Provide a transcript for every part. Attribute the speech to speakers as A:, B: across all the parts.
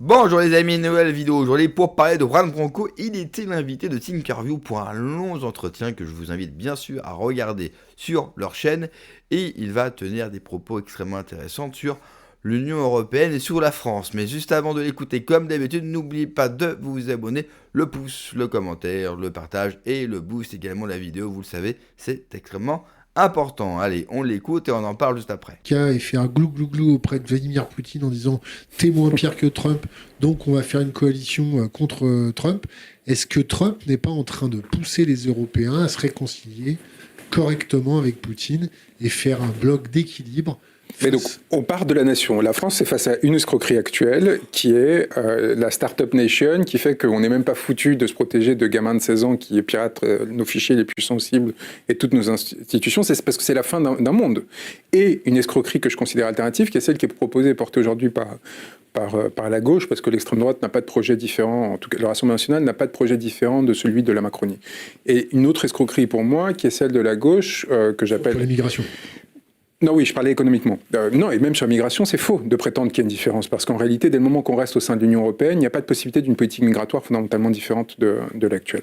A: Bonjour les amis, nouvelle vidéo aujourd'hui pour parler de Juan Branco. Il était l'invité de Thinkerview pour un long entretien que je vous invite bien sûr à regarder sur leur chaîne. Et il va tenir des propos extrêmement intéressants sur l'Union Européenne et sur la France. Mais juste avant de l'écouter, comme d'habitude, n'oubliez pas de vous abonner, le pouce, le commentaire, le partage et le boost également de la vidéo. Vous le savez, c'est extrêmement important. Allez, on l'écoute et on en parle juste après.
B: Et fait un glou-glou-glou auprès de Vladimir Poutine en disant t'es moins pire que Trump, donc on va faire une coalition contre Trump. Est-ce que Trump n'est pas en train de pousser les Européens à se réconcilier correctement avec Poutine et faire un bloc d'équilibre?
C: Mais donc, on part de la nation. La France est face à une escroquerie actuelle qui est la Startup Nation, qui fait qu'on n'est même pas foutu de se protéger de gamins de 16 ans qui piratent nos fichiers les plus sensibles et toutes nos institutions. C'est parce que c'est la fin d'un monde. Et une escroquerie que je considère alternative, qui est celle qui est proposée et portée aujourd'hui par la gauche, parce que l'extrême droite n'a pas de projet différent, en tout cas le Rassemblement national n'a pas de projet différent de celui de la Macronie. Et une autre escroquerie pour moi, qui est celle de la gauche, que j'appelle...
B: Pour l'immigration.
C: Non, oui, je parlais économiquement. Non, et même sur la migration, c'est faux de prétendre qu'il y a une différence, parce qu'en réalité, dès le moment qu'on reste au sein de l'Union européenne, il n'y a pas de possibilité d'une politique migratoire fondamentalement différente de l'actuelle.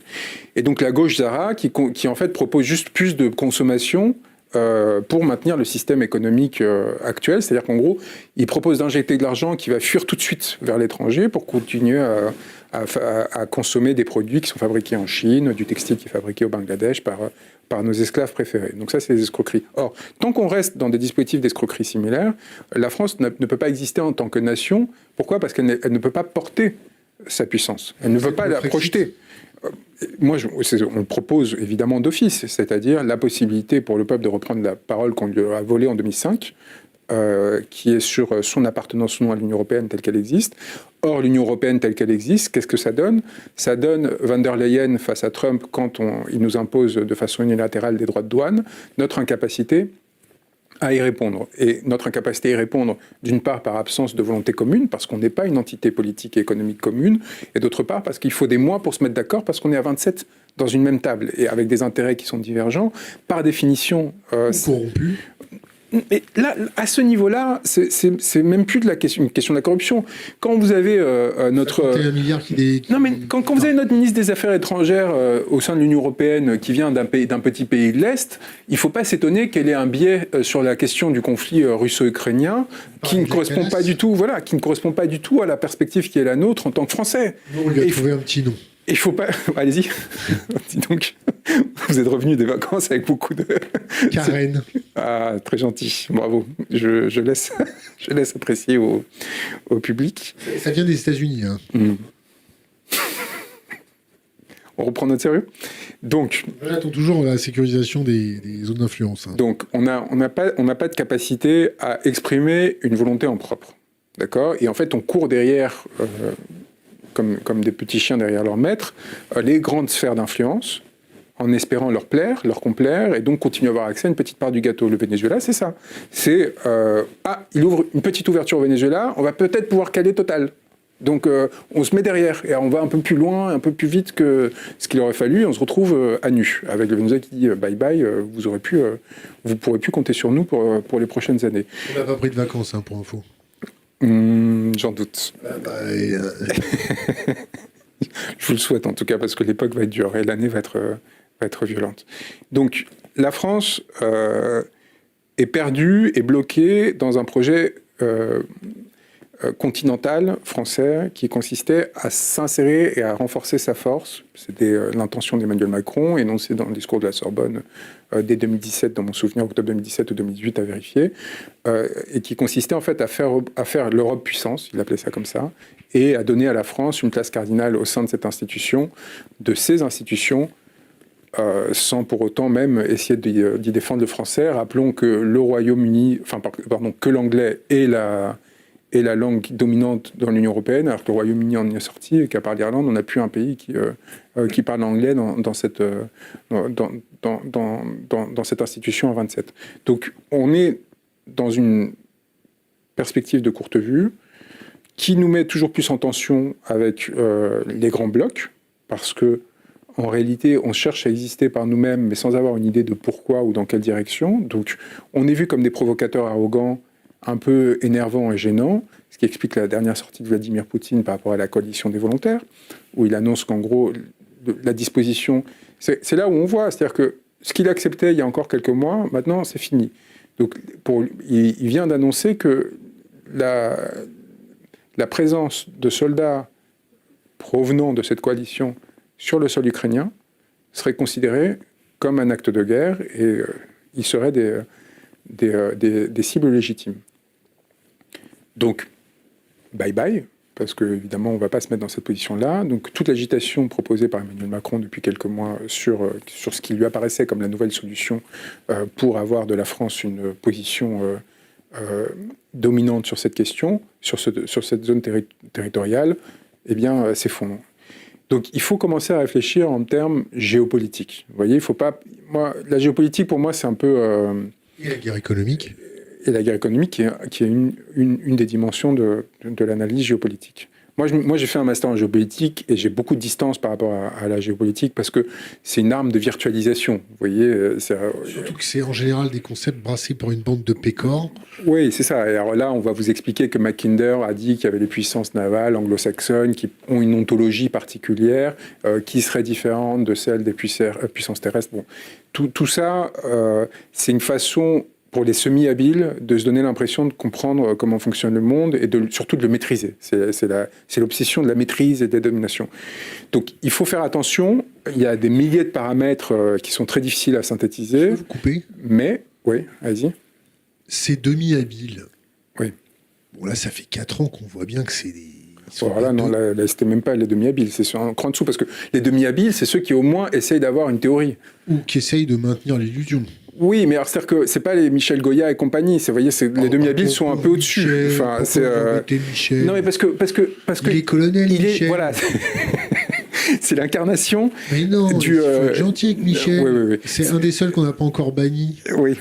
C: Et donc la gauche Zara, qui en fait propose juste plus de consommation pour maintenir le système économique actuel, c'est-à-dire qu'en gros, il propose d'injecter de l'argent qui va fuir tout de suite vers l'étranger pour continuer à consommer des produits qui sont fabriqués en Chine, du textile qui est fabriqué au Bangladesh par nos esclaves préférés. Donc ça, c'est des escroqueries. Or, tant qu'on reste dans des dispositifs d'escroquerie similaires, la France ne peut pas exister en tant que nation. Pourquoi ? Parce qu'elle ne peut pas porter sa puissance. Elle ne veut pas la projeter. Moi, on le propose évidemment d'office, c'est-à-dire la possibilité pour le peuple de reprendre la parole qu'on lui a volée en 2005, qui est sur son appartenance ou non à l'Union européenne telle qu'elle existe. Or, l'Union européenne telle qu'elle existe, qu'est-ce que ça donne ? Ça donne von der Leyen face à Trump quand il nous impose de façon unilatérale des droits de douane, notre incapacité à y répondre. Et notre incapacité à y répondre, d'une part par absence de volonté commune, parce qu'on n'est pas une entité politique et économique commune, et d'autre part parce qu'il faut des mois pour se mettre d'accord, parce qu'on est à 27 dans une même table, et avec des intérêts qui sont divergents. Par définition...
B: corrompus.
C: Mais là, à ce niveau-là, c'est même plus une question de la corruption. Quand vous avez notre...
B: 51 milliards
C: Non, mais quand vous avez notre ministre des Affaires étrangères au sein de l'Union européenne qui vient d'un petit pays de l'Est, il ne faut pas s'étonner qu'elle ait un biais sur la question du conflit russo-ukrainien qui ne correspond pas du tout, voilà, qui ne correspond pas du tout à la perspective qui est la nôtre en tant que Français.
B: Non, on lui a trouvé un petit nom.
C: Il faut pas... Allez-y. Dis donc, vous êtes revenu des vacances avec beaucoup de...
B: Karen.
C: Ah, très gentil. Bravo. Je laisse apprécier au public.
B: Ça vient des États-Unis. Hein.
C: On reprend notre sérieux. Donc,
B: j'attends toujours la sécurisation des zones d'influence. Hein.
C: Donc, on n'a pas de capacité à exprimer une volonté en propre. D'accord ? Et en fait, on court derrière... comme des petits chiens derrière leur maître, les grandes sphères d'influence, en espérant leur plaire, leur complaire, et donc continuer à avoir accès à une petite part du gâteau. Le Venezuela, c'est ça. C'est, il ouvre une petite ouverture au Venezuela, on va peut-être pouvoir caler Total. Donc on se met derrière, et on va un peu plus loin, un peu plus vite que ce qu'il aurait fallu, et on se retrouve à nu, avec le Venezuela qui dit bye-bye, vous pourrez plus compter sur nous pour les prochaines années.
B: On n'a pas pris de vacances, hein, pour info.
C: J'en doute. Je vous le souhaite en tout cas, parce que l'époque va être dure et l'année va être violente. Donc la France est perdue et bloquée dans un projet continental français qui consistait à s'insérer et à renforcer sa force. C'était l'intention d'Emmanuel Macron, énoncée dans le discours de la Sorbonne dès 2017, dans mon souvenir, octobre 2017 ou 2018 à vérifier, et qui consistait en fait à faire l'Europe puissance, il appelait ça comme ça, et à donner à la France une place cardinale au sein de cette institution, de ces institutions, sans pour autant même essayer d'y défendre le français. Rappelons que le Royaume-Uni, que l'anglais est la langue dominante dans l'Union européenne, alors que le Royaume-Uni en est sorti, et qu'à part l'Irlande, on n'a plus un pays qui parle anglais dans cette institution à 27. Donc on est dans une perspective de courte vue qui nous met toujours plus en tension avec les grands blocs, parce que en réalité, on cherche à exister par nous-mêmes, mais sans avoir une idée de pourquoi ou dans quelle direction. Donc on est vu comme des provocateurs arrogants, un peu énervant et gênant, ce qui explique la dernière sortie de Vladimir Poutine par rapport à la coalition des volontaires, où il annonce qu'en gros, la disposition... C'est là où on voit, c'est-à-dire que ce qu'il acceptait il y a encore quelques mois, maintenant, c'est fini. Donc, il vient d'annoncer que la présence de soldats provenant de cette coalition sur le sol ukrainien serait considérée comme un acte de guerre et ils seraient des cibles légitimes. Donc, bye bye, parce qu'évidemment, on ne va pas se mettre dans cette position-là. Donc, toute l'agitation proposée par Emmanuel Macron depuis quelques mois sur ce qui lui apparaissait comme la nouvelle solution pour avoir de la France une position dominante sur cette question, sur cette zone territoriale, eh bien, s'effondre. Donc, il faut commencer à réfléchir en termes géopolitiques. Vous voyez, il faut pas... la géopolitique, pour moi, c'est un peu...
B: Et la guerre économique.
C: Et la guerre économique, qui est une des dimensions de l'analyse géopolitique. Moi, j'ai fait un master en géopolitique et j'ai beaucoup de distance par rapport à la géopolitique parce que c'est une arme de virtualisation. Vous voyez,
B: surtout que c'est en général des concepts brassés par une bande de pécores.
C: Oui, c'est ça. Et alors là, on va vous expliquer que Mackinder a dit qu'il y avait les puissances navales anglo-saxonnes qui ont une ontologie particulière qui serait différente de celle des puissances terrestres. Bon, tout ça, c'est une façon pour les semi-habiles, de se donner l'impression de comprendre comment fonctionne le monde et surtout de le maîtriser. C'est l'obsession de la maîtrise et de la domination. Donc, il faut faire attention. Il y a des milliers de paramètres qui sont très difficiles à synthétiser.
B: Je peux vous couper ?
C: Mais, oui, allez-y.
B: Ces demi-habiles.
C: Oui.
B: Bon, là, ça fait 4 ans qu'on voit bien que c'est des...
C: Là, c'était même pas les demi-habiles, c'est un cran en dessous, parce que les demi-habiles, c'est ceux qui au moins essayent d'avoir une théorie.
B: Ou qui essayent de maintenir l'illusion.
C: Oui, mais alors c'est-à-dire que c'est pas les Michel Goya et compagnie. Vous voyez, les demi-habiles sont un peu au-dessus.
B: Enfin, Michel.
C: Non, mais parce que
B: il est colonel, Michel.
C: Voilà. C'est l'incarnation.
B: Mais non, il faut être gentil avec Michel.
C: Oui.
B: C'est un des seuls qu'on n'a pas encore banni.
C: Oui,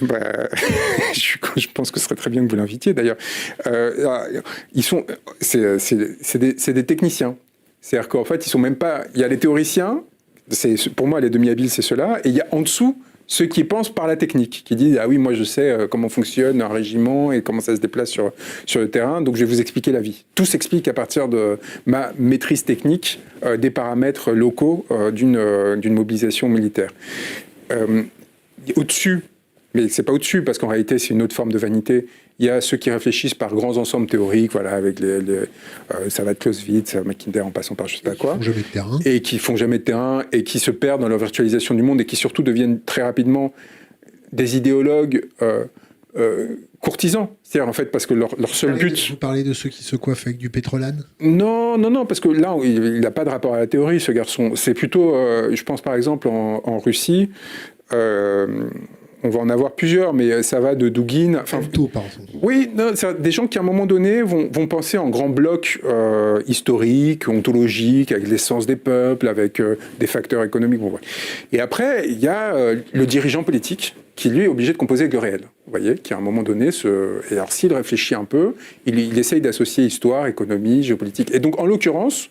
C: je pense que ce serait très bien que vous l'invitiez d'ailleurs. C'est des techniciens. C'est-à-dire qu'en fait, ils sont même pas. Il y a les théoriciens. Pour moi, les demi-habiles, c'est ceux-là. Et il y a en dessous ceux qui pensent par la technique, qui disent « Ah oui, moi je sais comment fonctionne un régiment et comment ça se déplace sur le terrain, donc je vais vous expliquer la vie. » Tout s'explique à partir de ma maîtrise technique des paramètres locaux d'une mobilisation militaire. Au-dessus, mais c'est pas au-dessus, parce qu'en réalité c'est une autre forme de vanité, il y a ceux qui réfléchissent par grands ensembles théoriques, voilà, avec ça va de Clausewitz, Mackinder en passant par je sais pas quoi. Et qui font jamais de terrain, et qui se perdent dans leur virtualisation du monde, et qui surtout deviennent très rapidement des idéologues courtisans. C'est-à-dire, en fait, parce que leur seul but...
B: Vous parlez de ceux qui se coiffent avec du pétrolane ?
C: Non, parce que là, il n'a pas de rapport à la théorie, ce garçon. C'est plutôt, je pense par exemple en Russie... on va en avoir plusieurs, mais ça va de Douguine... Oui, c'est des gens qui, à un moment donné, vont penser en grands blocs historiques, ontologiques, avec l'essence des peuples, avec des facteurs économiques. Bon, ouais. Et après, il y a le dirigeant politique qui, lui, est obligé de composer avec le réel. Vous voyez, qui, à un moment donné, et alors, s'il réfléchit un peu, il essaye d'associer histoire, économie, géopolitique. Et donc, en l'occurrence,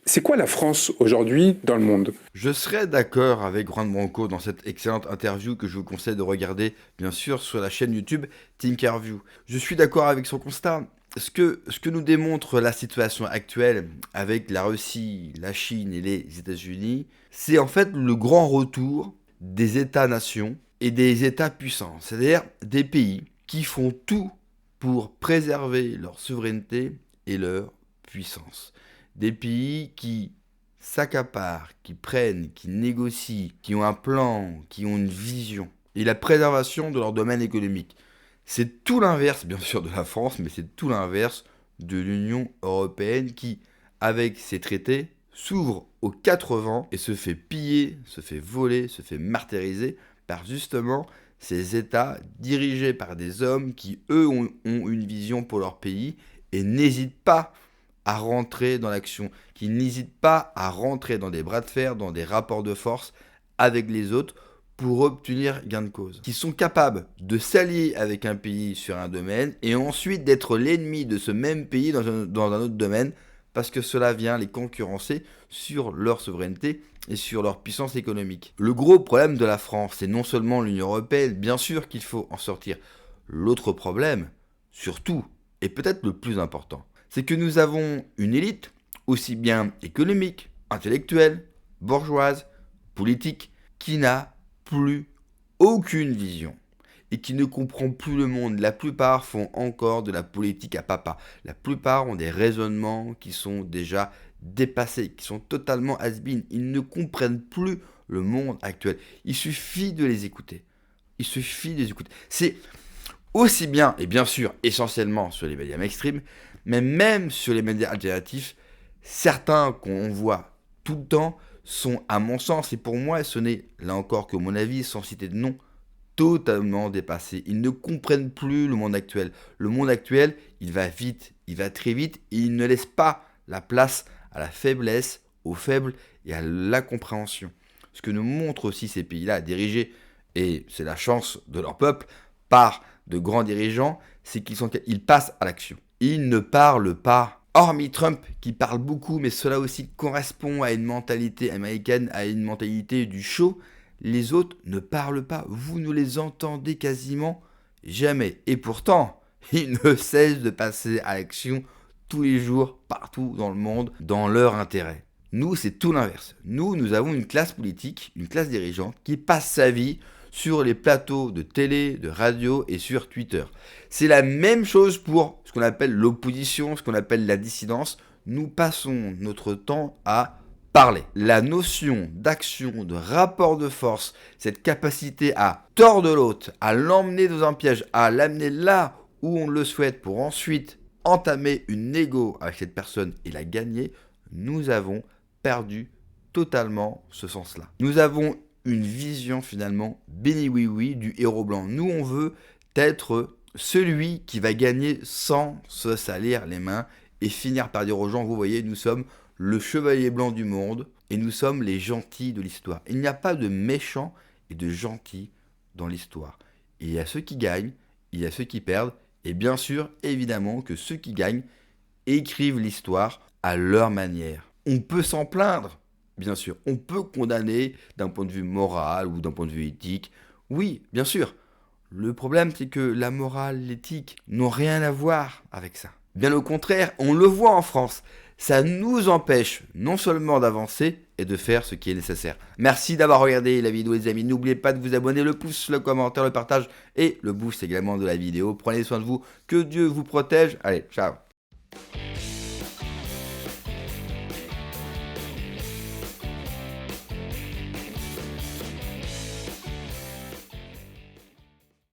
C: c'est quoi la France aujourd'hui dans le monde ?
A: Je serais d'accord avec Juan Branco dans cette excellente interview que je vous conseille de regarder, bien sûr, sur la chaîne YouTube Thinkerview. Je suis d'accord avec son constat. Ce que nous démontre la situation actuelle avec la Russie, la Chine et les États-Unis, c'est en fait le grand retour des États-nations et des États puissants, c'est-à-dire des pays qui font tout pour préserver leur souveraineté et leur puissance. Des pays qui s'accaparent, qui prennent, qui négocient, qui ont un plan, qui ont une vision. Et la préservation de leur domaine économique. C'est tout l'inverse, bien sûr, de la France, mais c'est tout l'inverse de l'Union européenne qui, avec ses traités, s'ouvre aux 4 vents et se fait piller, se fait voler, se fait martyriser par justement ces États dirigés par des hommes qui, eux, ont une vision pour leur pays et n'hésitent pas à rentrer dans l'action, qui n'hésitent pas à rentrer dans des bras de fer, dans des rapports de force avec les autres pour obtenir gain de cause, qui sont capables de s'allier avec un pays sur un domaine et ensuite d'être l'ennemi de ce même pays dans un autre domaine parce que cela vient les concurrencer sur leur souveraineté et sur leur puissance économique. Le gros problème de la France, c'est non seulement l'Union européenne, bien sûr qu'il faut en sortir. L'autre problème, surtout, et peut-être le plus important, c'est que nous avons une élite, aussi bien économique, intellectuelle, bourgeoise, politique, qui n'a plus aucune vision et qui ne comprend plus le monde. La plupart font encore de la politique à papa. La plupart ont des raisonnements qui sont déjà dépassés, qui sont totalement has-been. Ils ne comprennent plus le monde actuel. Il suffit de les écouter. Il suffit de les écouter. C'est aussi bien, et bien sûr, essentiellement sur les médias mainstream, mais même sur les médias alternatifs, certains qu'on voit tout le temps sont, à mon sens, et pour moi, ce n'est là encore que mon avis, sans citer de nom, totalement dépassés. Ils ne comprennent plus le monde actuel. Le monde actuel, il va vite, il va très vite, et il ne laisse pas la place à la faiblesse, aux faibles et à l'incompréhension. Ce que nous montrent aussi ces pays-là, dirigés, et c'est la chance de leur peuple, par de grands dirigeants, c'est qu'ils passent à l'action. Ils ne parlent pas. Hormis Trump, qui parle beaucoup, mais cela aussi correspond à une mentalité américaine, à une mentalité du show, les autres ne parlent pas. Vous ne les entendez quasiment jamais. Et pourtant, ils ne cessent de passer à l'action tous les jours, partout dans le monde, dans leur intérêt. Nous, c'est tout l'inverse. Nous avons une classe politique, une classe dirigeante qui passe sa vie sur les plateaux de télé, de radio et sur Twitter. C'est la même chose pour ce qu'on appelle l'opposition, ce qu'on appelle la dissidence. Nous passons notre temps à parler. La notion d'action, de rapport de force, cette capacité à tordre l'autre, à l'emmener dans un piège, à l'amener là où on le souhaite pour ensuite entamer une négo avec cette personne et la gagner, nous avons perdu totalement ce sens-là. Nous avons une vision finalement béni oui oui du héros blanc. Nous on veut être celui qui va gagner sans se salir les mains et finir par dire aux gens, vous voyez, nous sommes le chevalier blanc du monde et nous sommes les gentils de l'histoire. Il n'y a pas de méchants et de gentils dans l'histoire. Il y a ceux qui gagnent, il y a ceux qui perdent et bien sûr, évidemment que ceux qui gagnent écrivent l'histoire à leur manière. On peut s'en plaindre. Bien sûr, on peut condamner d'un point de vue moral ou d'un point de vue éthique. Oui, bien sûr. Le problème, c'est que la morale, l'éthique n'ont rien à voir avec ça. Bien au contraire, on le voit en France. Ça nous empêche non seulement d'avancer et de faire ce qui est nécessaire. Merci d'avoir regardé la vidéo les amis. N'oubliez pas de vous abonner, le pouce, le commentaire, le partage et le boost également de la vidéo. Prenez soin de vous, que Dieu vous protège. Allez, ciao.